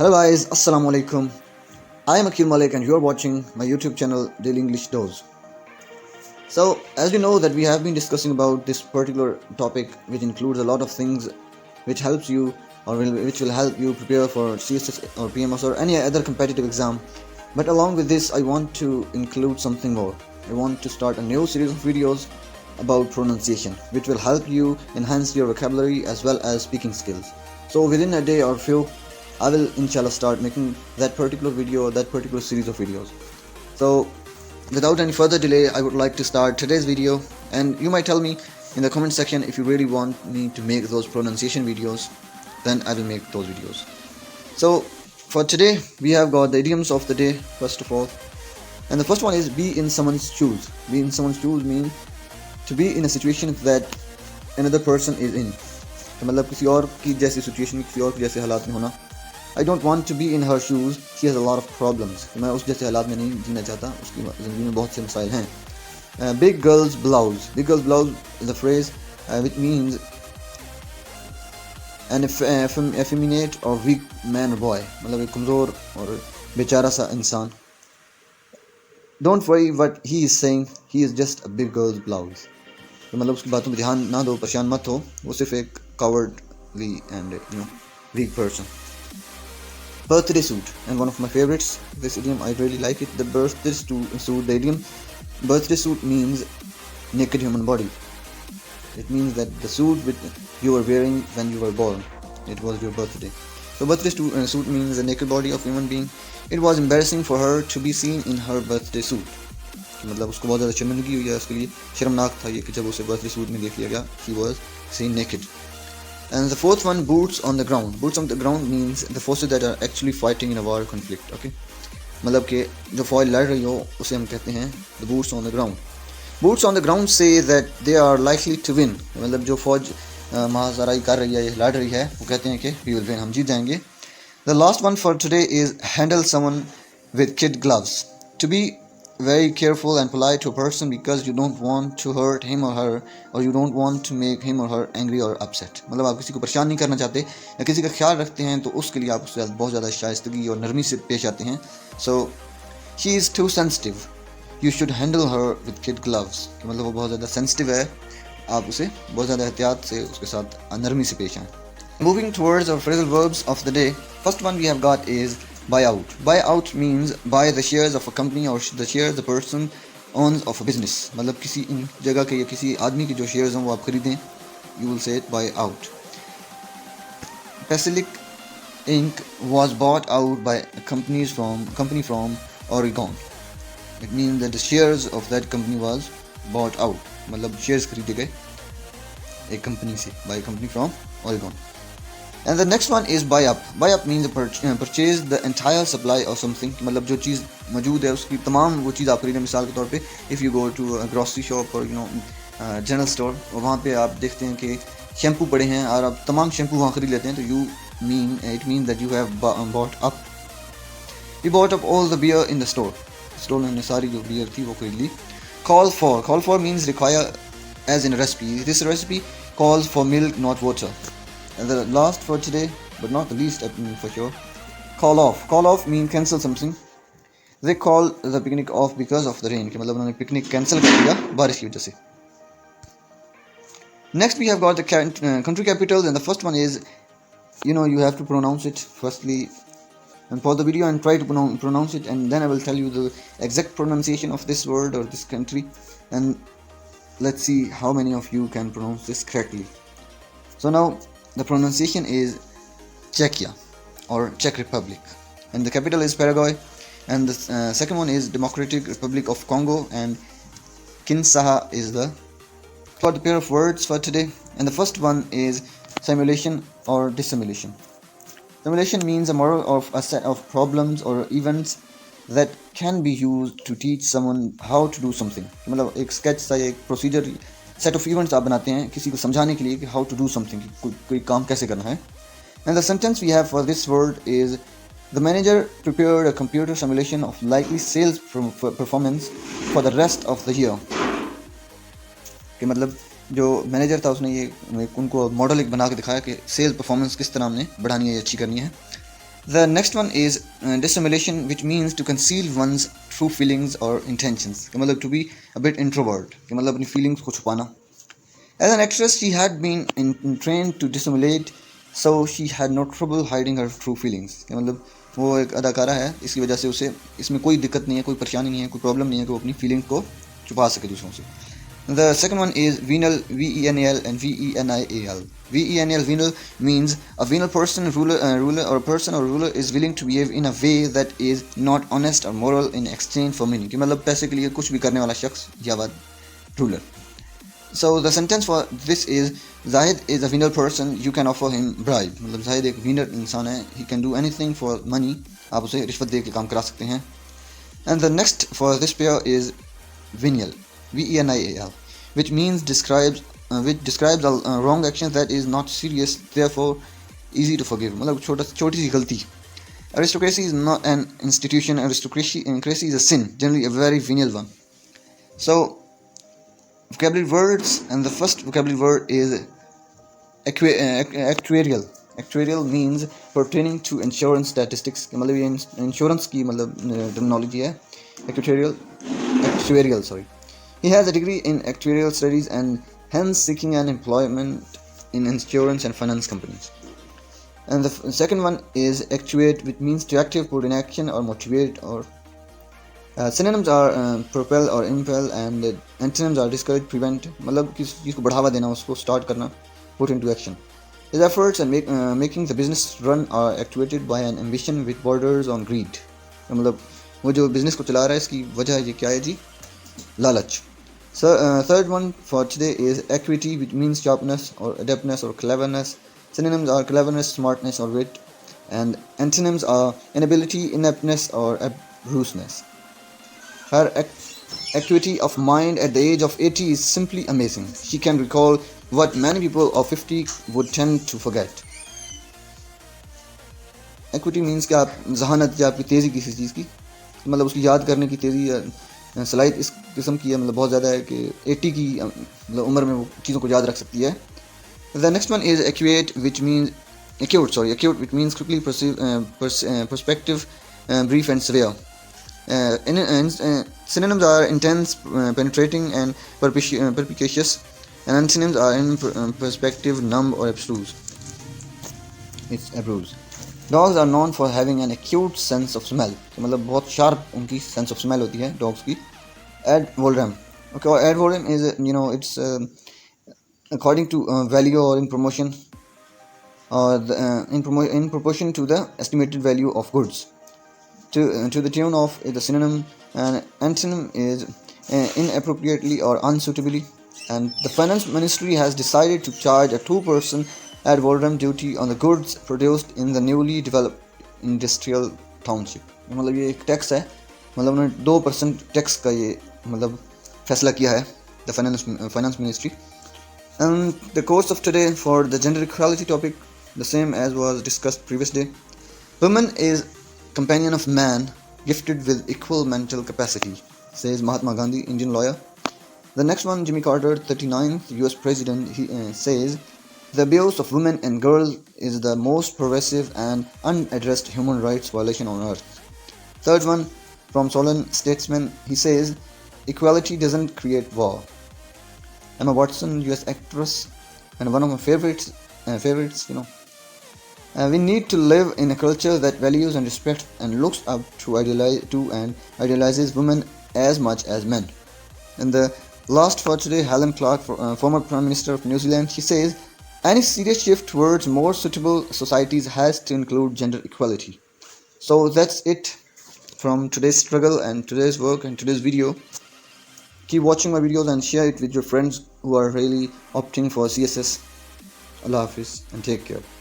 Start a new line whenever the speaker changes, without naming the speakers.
Hello guys, Assalamu alaikum. I am Akil Malik and you are watching my YouTube channel Daily English Dose. So, as you know that we have been discussing about this particular topic which includes a lot of things which helps you which will help you prepare for CSS or PMS or any other competitive exam. But along with this, I want to include something more. I want to start a new series of videos about pronunciation which will help you enhance your vocabulary as well as speaking skills. So within a day or few I will inshallah start making that particular video or that particular series of videos. So without any further delay, I would like to start today's video, and you might tell me in the comment section if you really want me to make those pronunciation videos, then I will make those videos. So for today we have got the idioms of the day first of all, and the first one is be in someone's shoes. Be in someone's shoes means to be in a situation that another person is in. तो मतलब किसी और की जैसी situation, किसी और की जैसे हालात में होना. I don't want to be in her shoes. She has a lot of problems. मैं उस जैसे हालात में नहीं जीना चाहता. उसकी ज़िंदगी में बहुत से मसाइल हैं. Big girl's blouse. Big girl's blouse is a phrase which means an effeminate or weak man or boy. मतलब एक कमज़ोर और बेचारा सा इंसान. Don't worry what he is saying. He is just a big girl's blouse. तो मतलब उसकी बातों पर ध्यान ना दो, परेशान मत हो. वो सिर्फ एक cowardly and weak person. Birthday suit, and one of my favorites, this idiom, I really like it. The birthday suit, the idiom birthday suit means naked human body. It means that the suit which you were wearing when you were born, it was your birthday. So birthday suit means the naked body of human being. It was embarrassing for her to be seen in her birthday suit. मतलब उसको बहुत ज़्यादा शर्मिंदगी हुई है, उसके लिए शर्मनाक था ये कि जब उसे बर्थडे सूट में देख लिया गया. He was seen naked. And the fourth one, boots on the ground. Boots on the ground means the forces that are actually fighting in a war conflict. Okay, मतलब कि जो फौज लड़ रही हो उसे हम कहते हैं the boots on the ground. Boots on the ground say that they are likely to win. मतलब जो फौज महाजराई कर रही है, ये लड़ रही है, वो कहते हैं कि we will win, हम जीत जाएंगे. The last one for today is handle someone with kid gloves. To be very careful and polite to a person because you don't want to hurt him or her, or you don't want to make him or her angry or upset. मतलब आप किसी को परेशान नहीं करना चाहते या किसी का ख्याल रखते हैं तो उसके लिए आप उससे बहुत ज़्यादा शाइस्तगी और नरमी से पेश आते हैं. So she is too sensitive. You should handle her with kid gloves. मतलब वो बहुत ज़्यादा सेंसिटिव है, आप उसे बहुत ज़्यादा एहतियात से उसके साथ नरमी से पेश आएँ. Moving towards our phrasal verbs of the day, first one we have got is buy out. Buy out means buy the shares of a company or the shares the person owns of a business. मतलब किसी जगह के या किसी आदमी के जो shares हैं वो आप खरीदें. You will say it buy out. Pacific Inc. was bought out by a company from Oregon. It means that the shares of that company was bought out. मतलब शेयर्स खरीदे गए एक कंपनी से, by a company from Oregon. And the next one is buy up. Buy up means purchase the entire supply of something. मतलब जो चीज़ मौजूद है उसकी तमाम वो चीज़ आप खरीदें. मिसाल के तौर पे if you go to a grocery shop or general store, और वहाँ पे आप देखते हैं कि शैम्पू पड़े हैं और आप तमाम शैम्पू वहाँ खरीद लेते हैं, तो it means that you have bought up. We bought up all the beer in the store. Store में हमने सारी जो बियर थी वो खरीद ली. Call for means require as in a recipe. This recipe calls for milk, not water. And the last for today, but not the least for sure, call off. Call off means cancel something. They call the picnic off because of the rain. कि मतलब उन्होंने picnic cancel कर दिया बारिश की वजह से. Next we have got the country capitals, and the first one is, you have to pronounce it firstly, and pause the video and try to pronounce it, and then I will tell you the exact pronunciation of this word or this country, and let's see how many of you can pronounce this correctly. So now the pronunciation is Czechia or Czech Republic, and the capital is Paraguay, and the second one is Democratic Republic of Congo, and Kinshasa is the third pair of words for today. And the first one is simulation or dissimulation. Simulation means a model of a set of problems or events that can be used to teach someone how to do something. मतलब एक sketch सा एक procedure set of events आप बनाते हैं किसी को समझाने के लिए कि how to do something, कोई काम कैसे करना है. And the sentence we have for this word is the manager prepared a computer simulation of likely sales performance for the rest of the year. कि मतलब जो मैनेजर था उसने ये उनको मॉडल एक बना के दिखाया कि सेल्स परफॉर्मेंस किस तरह हमने बढ़ानी है, अच्छी करनी है. The next one is dissimulation, which means to conceal one's true feelings or intentions. कि मतलब to be a bit introvert, कि मतलब अपनी feelings को छुपाना. As an actress, she had been trained to dissimulate, so she had no trouble hiding her true feelings. कि मतलब वो एक अदाकारा है, इसकी वजह से उसे इसमें कोई दिक्कत नहीं है, कोई परेशानी नहीं है, कोई प्रॉब्लम नहीं है कि वो अपनी फीलिंग को छुपा सके दूसरों से. The second one is venal, venal and venal. Venal, venal means a venal person, ruler or a person or ruler is willing to behave in a way that is not honest or moral in exchange for money. कि मतलब पैसे के लिए कुछ भी करने वाला शख्स या ruler. So the sentence for this is Zahid is a venal person, you can offer him bribe. मतलब Zahid एक venal इंसान है, he can do anything for money. आप उसे रिश्वत दे के काम करा सकते हैं. And the next for this pair is venial, venal, which means describes a wrong action that is not serious, therefore easy to forgive. मतलब छोटी सी गलती. Aristocracy is not an institution. Aristocracy is a sin, generally a very venial one. So vocabulary words, and the first vocabulary word is actuarial. Actuarial means pertaining to insurance statistics. मतलब ये insurance की मतलब terminology है. Actuarial, sorry. He has a degree in actuarial studies and hence seeking an employment in insurance and finance companies. And the second one is actuate, which means to active, put in action or motivate or synonyms are propel or impel, and antonyms are discourage, prevent. मतलब किसी चीज़ को बढ़ावा देना, उसको start करना, put into action. His efforts and making the business run are actuated by an ambition which borders on greed. मतलब वो जो business को चला रहा है इसकी वजह ये क्या है जी? लालच. So third one for today is acuity, which means sharpness or adeptness or cleverness. Synonyms are cleverness, smartness or wit, and antonyms are inability, ineptness or abruseness. Her acuity of mind at the age of 80 is simply amazing. She can recall what many people of 50 would tend to forget. Acuity means कि आप जहानत या आपकी तेज़ी किसी चीज़ की, मतलब उसकी याद करने की तेज़ी या सलाहियत इस किस्म की है, मतलब बहुत ज़्यादा है कि 80 की मतलब उम्र में वो चीज़ों को याद रख सकती है. The next one is acute, which means acute, which means quickly perspective, brief and severe. Synonyms are intense, penetrating, and perspicacious, and antonyms are in perspective, numb, or abstruse. It's abstruse. Dogs are known for having an acute sense of smell. मतलब बहुत sharp उनकी sense of smell होती है dogs की. Ad valorem. Okay, ad valorem is it's according to value or in promotion, or in proportion to the estimated value of goods. To the tune of the synonym, and antonym is inappropriately or unsuitably. And the finance ministry has decided to charge a 2% ad valorem duty on the goods produced in the newly developed industrial township. मतलब ये एक tax है, मतलब उन्होंने 2% tax का ये मतलब फैसला किया है the finance ministry. And the course of today for the gender equality topic, the same as was discussed previous day. Woman is companion of man, gifted with equal mental capacity, says Mahatma Gandhi, Indian lawyer. The next one, Jimmy Carter, 39th US president, he says, the abuse of women and girls is the most pervasive and unaddressed human rights violation on earth. Third one, from Solon Statesman, he says, equality doesn't create war. Emma Watson, US actress, and one of my favorites, we need to live in a culture that values and respects and looks up to and idealizes women as much as men. And the last for today, Helen Clark, former Prime Minister of New Zealand, she says, any serious shift towards more suitable societies has to include gender equality. So that's it from today's struggle and today's work and today's video. Keep watching my videos and share it with your friends who are really opting for CSS. Allah Hafiz and take care.